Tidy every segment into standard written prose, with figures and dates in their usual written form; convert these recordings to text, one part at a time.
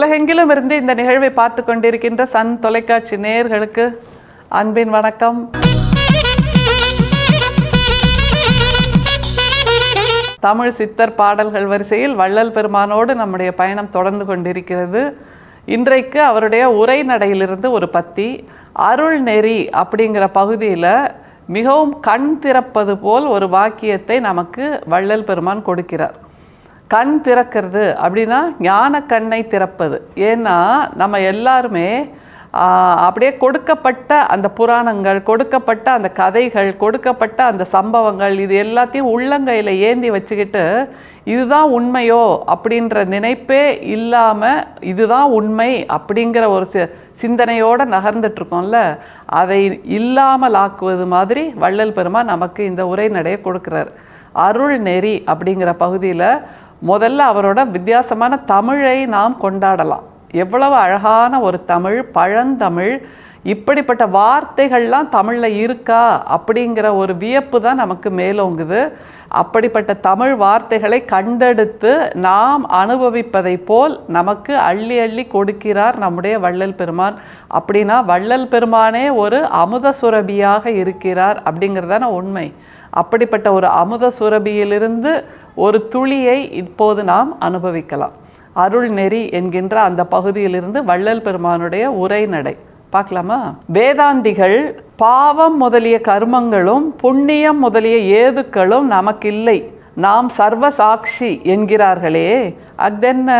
உலகெங்கிலும் இருந்து இந்த நிகழ்வை பார்த்து கொண்டிருக்கின்ற சன் தொலைக்காட்சி நேயர்களுக்கு அன்பின் வணக்கம். தமிழ் சித்தர் பாடல்கள் வரிசையில் வள்ளல் பெருமானோடு நம்முடைய பயணம் தொடர்ந்து கொண்டிருக்கிறது. இன்றைக்கு அவருடைய உரைநடையிலிருந்து ஒரு பத்தி, அருள் நெறி அப்படிங்கிற பகுதியில் மிகவும் கண் திறப்பது போல் ஒரு வாக்கியத்தை நமக்கு வள்ளல் பெருமான் கொடுக்கிறார். கண் திறக்கிறது அப்படின்னா ஞான கண்ணை திறப்பது. ஏன்னா நம்ம எல்லாருமே அப்படியே கொடுக்கப்பட்ட அந்த புராணங்கள், கொடுக்கப்பட்ட அந்த கதைகள், கொடுக்கப்பட்ட அந்த சம்பவங்கள், இது எல்லாத்தையும் உள்ளங்கையில் ஏந்தி வச்சுக்கிட்டு இதுதான் உண்மையோ அப்படின்ற நினைப்பே இல்லாமல் இதுதான் உண்மை அப்படிங்கிற ஒரு சிந்தனையோடு நகர்ந்துட்டுருக்கோம்ல, அதை இல்லாமல் ஆக்குவது மாதிரி வள்ளல் பெருமான் நமக்கு இந்த உரைநடையை கொடுக்குறார். அருள் நெறி அப்படிங்கிற பகுதியில் முதல்ல அவரோட வித்தியாசமான தமிழை நாம் கொண்டாடலாம். எவ்வளவு அழகான ஒரு தமிழ், பழந்தமிழ், இப்படிப்பட்ட வார்த்தைகள்லாம் தமிழில் இருக்கா அப்படிங்கிற ஒரு வியப்பு தான் நமக்கு மேலோங்குது. அப்படிப்பட்ட தமிழ் வார்த்தைகளை கண்டெடுத்து நாம் அனுபவிப்பதை போல் நமக்கு அள்ளி அள்ளி கொடுக்கிறார் நம்முடைய வள்ளல் பெருமான். அப்படின்னா வள்ளல் பெருமானே ஒரு அமுத சுரபியாக இருக்கிறார் அப்படிங்கிறதான உண்மை. அப்படிப்பட்ட ஒரு அமுத சுரபியிலிருந்து ஒரு துளியை இப்போது நாம் அனுபவிக்கலாம். அருள் நெறி என்கின்ற அந்த பகுதியிலிருந்து வள்ளல் பெருமானுடைய உரைநடை பார்க்கலாமா? வேதாந்திகள் பாவம் முதலிய கர்மங்களும் புண்ணியம் முதலிய ஏதுக்களும் நமக்கில்லை, நாம் சர்வ சாட்சி என்கிறார்களே, அதென்ன?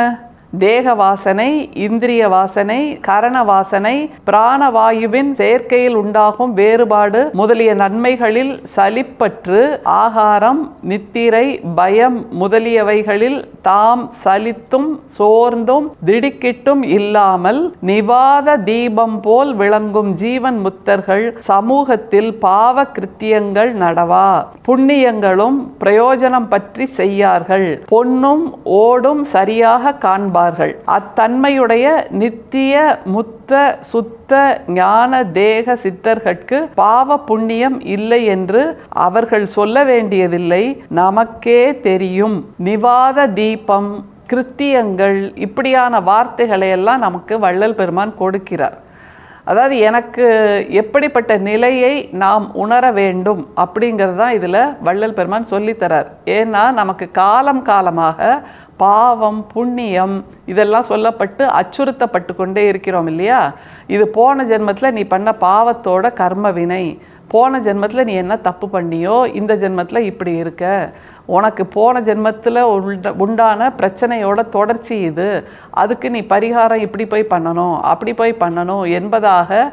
தேக வாசனை, இந்திரிய வாசனை, கரண வாசனை, பிராணவாயுவின் சேர்க்கையில் உண்டாகும் வேறுபாடு முதலிய நன்மைகளில் சலிப்பற்று, ஆகாரம், நித்திரை, பயம் முதலியவைகளில் தாம் சலித்தும் சோர்ந்தும் திடுக்கிட்டும் இல்லாமல் நிவாத தீபம் போல் விளங்கும் ஜீவன் முத்தர்கள் சமூகத்தில் பாவ கிருத்தியங்கள் நடவா, புண்ணியங்களும் பிரயோஜனம் பற்றி செய்யார்கள், பொன்னும் ஓடும் சரியாக காண்பார். அத்தன்மையுடைய நித்திய முத்த சுத்த ஞான தேக சித்தர்கட்கு பாவ புண்ணியம் இல்லை என்று அவர்கள் சொல்ல வேண்டியதில்லை, நமக்கே தெரியும். நிவாத தீபம், கிருத்தியங்கள், இப்படியான வார்த்தைகளை எல்லாம் நமக்கு வள்ளல் பெருமான் கொடுக்கிறார். அதாவது எனக்கு எப்படிப்பட்ட நிலையை நாம் உணர வேண்டும் அப்படிங்கிறது தான் இதில் வள்ளல் பெருமான் சொல்லித்தரார். ஏன்னா நமக்கு காலம் காலமாக பாவம் புண்ணியம் இதெல்லாம் சொல்லப்பட்டு அச்சுறுத்தப்பட்டு கொண்டே இருக்கிறோம் இல்லையா? இது போன ஜென்மத்தில் நீ பண்ண பாவத்தோட கர்ம வினை, போன ஜென்மத்தில் நீ என்ன தப்பு பண்ணியோ இந்த ஜென்மத்தில் இப்படி இருக்க, உனக்கு போன ஜென்மத்தில் உண்டான பிரச்சனையோட தொடர்ச்சி இது, அதுக்கு நீ பரிகாரம் இப்படி போய் பண்ணணும் அப்படி போய் பண்ணணும் என்பதாக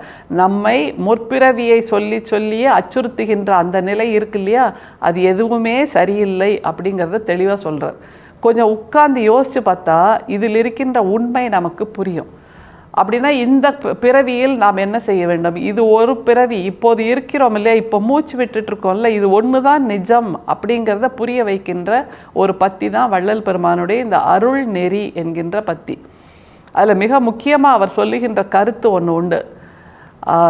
நம்மை முற்பிறவியை சொல்லி சொல்லியே அச்சுறுத்துகின்ற அந்த நிலை இருக்கு இல்லையா, அது எதுவுமே சரியில்லை அப்படிங்கிறத தெளிவாக சொல்கிறார். கொஞ்சம் உட்கார்ந்து யோசித்து பார்த்தா இதில் இருக்கின்ற உண்மை நமக்கு புரியும். அப்படின்னா இந்த பிறவியில் நாம் என்ன செய்ய வேண்டும்? இது ஒரு பிறவி, இப்போது இருக்கிறோம் இல்லையா, இப்போ மூச்சு விட்டுட்ருக்கோம்ல, இது ஒன்று தான் நிஜம் அப்படிங்கிறத புரிய வைக்கின்ற ஒரு பத்தி தான் வள்ளல் பெருமானுடைய இந்த அருள் நெறி என்கின்ற பத்தி. அதில் மிக முக்கியமாக அவர் சொல்லுகின்ற கருத்து ஒன்று உண்டு.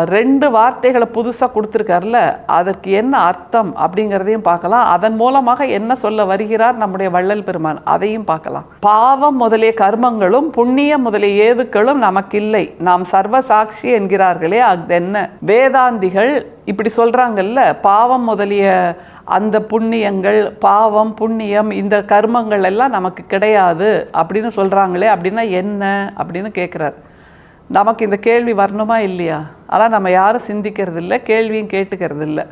2 வார்த்தைகளை புதுசாக கொடுத்துருக்காருல, அதற்கு என்ன அர்த்தம் அப்படிங்கிறதையும் பார்க்கலாம். அதன் மூலமாக என்ன சொல்ல வருகிறார் நம்முடைய வள்ளல் பெருமான் அதையும் பார்க்கலாம். பாவம் முதலிய கர்மங்களும் புண்ணியம் முதலிய ஏதுக்களும் நமக்கில்லை, நாம் சர்வ சாட்சி என்கிறார்களே, அது என்ன? வேதாந்திகள் இப்படி சொல்கிறாங்கல்ல, பாவம் முதலிய அந்த புண்ணியங்கள், பாவம் புண்ணியம் இந்த கர்மங்கள் எல்லாம் நமக்கு கிடையாது அப்படின்னு சொல்கிறாங்களே, அப்படின்னா என்ன அப்படின்னு கேட்குறார். நமக்கு இந்த கேள்வி வரணுமா இல்லையா? ஆனால் நம்ம யாரும் சிந்திக்கிறது இல்லை, கேள்வியும் கேட்டுக்கிறது இல்லை,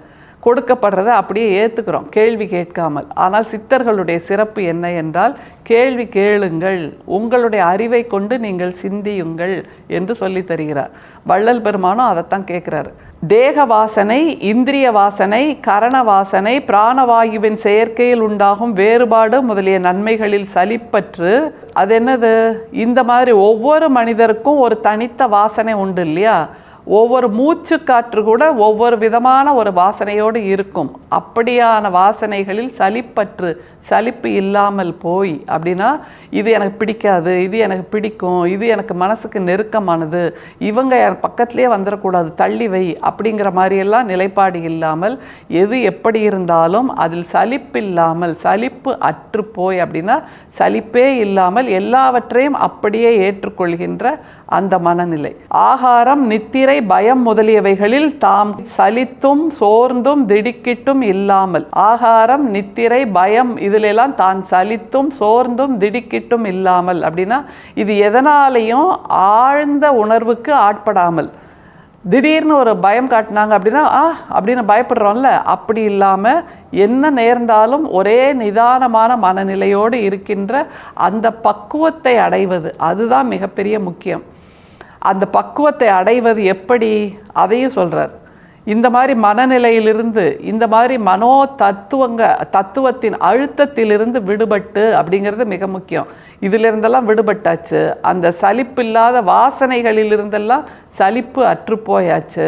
கொடுக்கப்படுறதை அப்படியே ஏற்றுக்கிறோம் கேள்வி கேட்காமல். ஆனால் சித்தர்களுடைய சிறப்பு என்ன என்றால், கேள்வி கேளுங்கள், உங்களுடைய அறிவை கொண்டு நீங்கள் சிந்தியுங்கள் என்று சொல்லி தருகிறார். வள்ளல் பெருமானும் அதைத்தான் கேட்குறாரு. தேக வாசனை, இந்திரிய வாசனை, கரண வாசனை, பிராணவாயுவின் செயற்கையில் உண்டாகும் வேறுபாடு முதலிய நன்மைகளில் சலிப்பற்று, அது என்னது? இந்த மாதிரி ஒவ்வொரு மனிதருக்கும் ஒரு தனித்த வாசனை உண்டு இல்லையா? ஒவ்வொரு மூச்சு காற்று கூட ஒவ்வொரு விதமான ஒரு வாசனையோடு இருக்கும். அப்படியான வாசனைகளில் சலிப்பற்று சலிப்பு இல்லாமல் போய், அப்படின்னா இது எனக்கு பிடிக்காது, இது எனக்கு பிடிக்கும், இது எனக்கு மனசுக்கு நெருக்கமானது, இவங்க பக்கத்துலேயே வந்துடக்கூடாது, தள்ளி வை அப்படிங்கிற மாதிரியெல்லாம் நிலைப்பாடு இல்லாமல் எது எப்படி இருந்தாலும் அதில் சலிப்பு இல்லாமல், சலிப்பு அற்று போய் அப்படின்னா சலிப்பே இல்லாமல் எல்லாவற்றையும் அப்படியே ஏற்றுக்கொள்கின்ற அந்த மனநிலை. ஆகாரம், நித்திரை, பயம் முதலியவைகளில் தாம் சலித்தும் சோர்ந்தும் திடுக்கிட்டும் இல்லாமல், ஆகாரம், நித்திரை, பயம் இதிலெல்லாம் தான் சலித்தும் சோர்ந்தும் திடுக்கிட்டும் இல்லாமல் அப்படின்னா இது எதனாலையும் ஆழ்ந்த உணர்வுக்கு ஆட்படாமல், திடீர்னு ஒரு பயம் காட்டினாங்க அப்படின்னா அப்படின்னு பயப்படுறோம்ல, அப்படி இல்லாமல் என்ன நேர்ந்தாலும் ஒரே நிதானமான மனநிலையோடு இருக்கின்ற அந்த பக்குவத்தை அடைவது, அதுதான் மிகப்பெரிய முக்கியம். அந்த பக்குவத்தை அடைவது எப்படி, அதையும் சொல்கிறார். இந்த மாதிரி மனநிலையிலிருந்து, இந்த மாதிரி தத்துவத்தின் அழுத்தத்திலிருந்து விடுபட்டு அப்படிங்கிறது மிக முக்கியம். இதிலிருந்தெல்லாம் விடுபட்டாச்சு, அந்த சலிப்பு இல்லாத வாசனைகளிலிருந்தெல்லாம் சலிப்பு அற்றுப்போயாச்சு,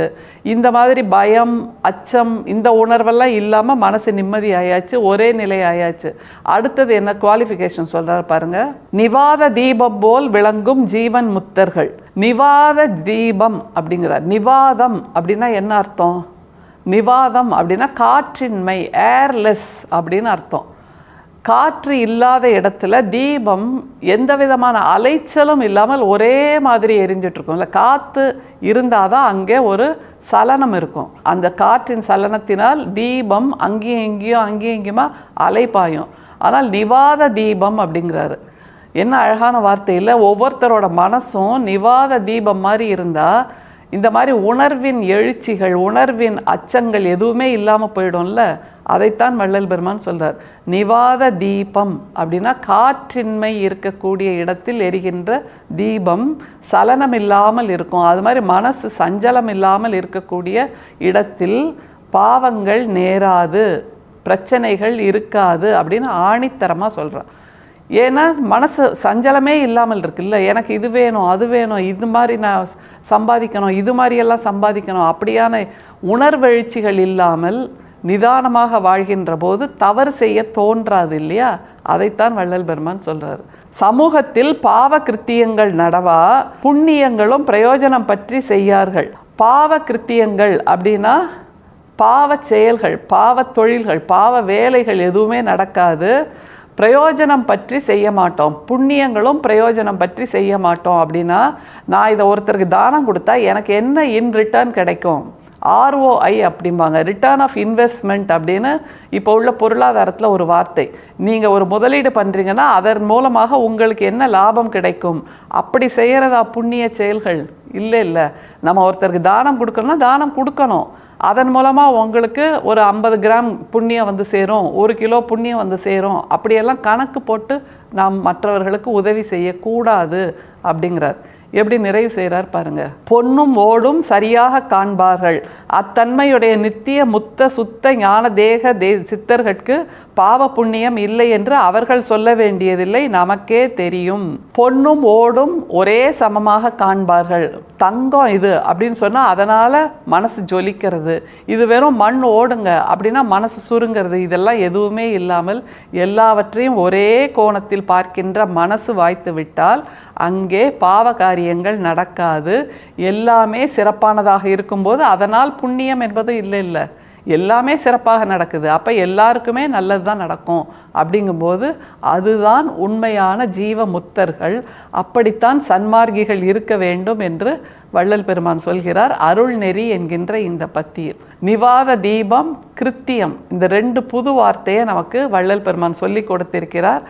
இந்த மாதிரி பயம், அச்சம், இந்த உணர்வெல்லாம் இல்லாமல் மனசு நிம்மதி ஆயாச்சு, ஒரே நிலை ஆயாச்சு. அடுத்தது என்ன குவாலிஃபிகேஷன் சொல்கிறார் பாருங்க. நிவாத தீபம் போல் விளங்கும் ஜீவன் முத்தர்கள். நிவாத தீபம் அப்படிங்கிறார். நிவாதம் அப்படின்னா என்ன அர்த்தம்? நிவாதம் அப்படின்னா காற்றின்மை, ஏர்லெஸ் அப்படின்னு அர்த்தம். காற்று இல்லாத இடத்துல தீபம் எந்த விதமான அலைச்சலும் இல்லாமல் ஒரே மாதிரி எரிஞ்சிட்ருக்கும். இல்லை, காற்று இருந்தால் தான் அங்கே ஒரு சலனம் இருக்கும். அந்த காற்றின் சலனத்தினால் தீபம் அங்கேயும் இங்கேயுமா அலைப்பாயும். ஆனால் நிவாத தீபம் அப்படிங்கிறாரு. என்ன அழகான வார்த்தை இல்லை? ஒவ்வொருத்தரோட மனசும் நிவாத தீபம் மாதிரி இருந்தால் இந்த மாதிரி உணர்வின் எழுச்சிகள், உணர்வின் அச்சங்கள் எதுவுமே இல்லாமல் போயிடும்ல. அதைத்தான் வள்ளல் பெருமான் சொல்கிறார். நிவாத தீபம் அப்படின்னா காற்றின்மை இருக்கக்கூடிய இடத்தில் எரிகின்ற தீபம் சலனம் இல்லாமல் இருக்கும். அது மாதிரி மனசு சஞ்சலம் இல்லாமல் இருக்கக்கூடிய இடத்தில் பாவங்கள் நேராது, பிரச்சனைகள் இருக்காது அப்படின்னு ஆணித்தரமாக சொல்கிறார். ஏன்னா மனசு சஞ்சலமே இல்லாமல் இருக்குல்ல. எனக்கு இது வேணும், அது வேணும், இது மாதிரி நான் சம்பாதிக்கணும், இது மாதிரியெல்லாம் சம்பாதிக்கணும், அப்படியான உணர்வெழுச்சிகள் இல்லாமல் நிதானமாக வாழ்கின்ற போது தவறு செய்ய தோன்றாது இல்லையா? அதைத்தான் வள்ளல் பெருமான் சொல்கிறார். சமூகத்தில் பாவ கிருத்தியங்கள் நடவா, புண்ணியங்களும் பிரயோஜனம் பற்றி செய்யார்கள். பாவ கிருத்தியங்கள் அப்படின்னா பாவ செயல்கள், பாவ தொழில்கள், பாவ வேலைகள் எதுவுமே நடக்காது. பிரயோஜனம் பற்றி செய்ய மாட்டோம், புண்ணியங்களும் பிரயோஜனம் பற்றி செய்ய மாட்டோம். அப்படின்னா நான் இதை ஒருத்தருக்கு தானம் கொடுத்தா எனக்கு என்ன இன் ரிட்டர்ன் கிடைக்கும்? ROI அப்படிம்பாங்க, ரிட்டர்ன் ஆஃப் இன்வெஸ்ட்மெண்ட் அப்படின்னு இப்போ உள்ள பொருளாதாரத்தில் ஒரு வார்த்தை. நீங்கள் ஒரு முதலீடு பண்ணுறீங்கன்னா அதன் மூலமாக உங்களுக்கு என்ன லாபம் கிடைக்கும்? அப்படி செய்கிறதா புண்ணிய செயல்கள்? இல்லை. நம்ம ஒருத்தருக்கு தானம் கொடுக்கணும்னா தானம் கொடுக்கணும். அதன் மூலமாக உங்களுக்கு ஒரு 50 கிராம் புண்ணியம் வந்து சேரும், 1 கிலோ புண்ணியம் வந்து சேரும். அப்படியெல்லாம் கணக்கு போட்டு நாம் மற்றவர்களுக்கு உதவி செய்யக்கூடாது அப்படிங்கிறார். எப்படி நிறைவு செய்கிறார் பாருங்க. பொன்னும் ஓடும் சரியாக காண்பார்கள், அத்தன்மையுடைய நித்திய முத்த சுத்த ஞான தேக சித்தர்களுக்கு பாவ புண்ணியம் இல்லை என்று அவர்கள் சொல்ல வேண்டியதில்லை, நமக்கே தெரியும். பொன்னும் ஓடும் ஒரே சமமாக காண்பார்கள். தங்கம் இது அப்படின்னு சொன்னால் அதனால் மனசு ஜொலிக்கிறது, இது வெறும் மண் ஓடுங்க அப்படின்னா மனசு சுருங்கிறது. இதெல்லாம் எதுவுமே இல்லாமல் எல்லாவற்றையும் ஒரே கோணத்தில் பார்க்கின்ற மனசு வாய்த்து விட்டால் அங்கே பாவ காரியங்கள் நடக்காது. எல்லாமே சிறப்பானதாக இருக்கும்போது அதனால் புண்ணியம் என்பது இல்லை, எல்லாமே சிறப்பாக நடக்குது. அப்போ எல்லாருக்குமே நல்லது தான் நடக்கும். அப்படிங்கும்போது அதுதான் உண்மையான ஜீவ முத்தர்கள். அப்படித்தான் சன்மார்க்கிகள் இருக்க வேண்டும் என்று வள்ளல் பெருமான் சொல்கிறார் அருள் நெறி என்கின்ற இந்த பத்தியில். நிவாத தீபம், கிருத்தியம், இந்த 2 புது வார்த்தையை நமக்கு வள்ளல் பெருமான் சொல்லி கொடுத்திருக்கிறார்.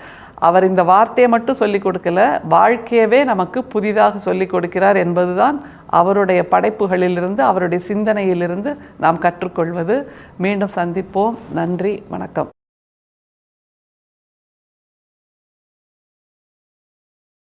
அவர் இந்த வார்த்தையை மட்டும் சொல்லிக் கொடுக்கல, வாழ்க்கையவே நமக்கு புதிதாக சொல்லிக் கொடுக்கிறார் என்பதுதான் அவருடைய படைப்புகளிலிருந்து, அவருடைய சிந்தனையிலிருந்து நாம் கற்றுக்கொள்வது. மீண்டும் சந்திப்போம். நன்றி, வணக்கம்.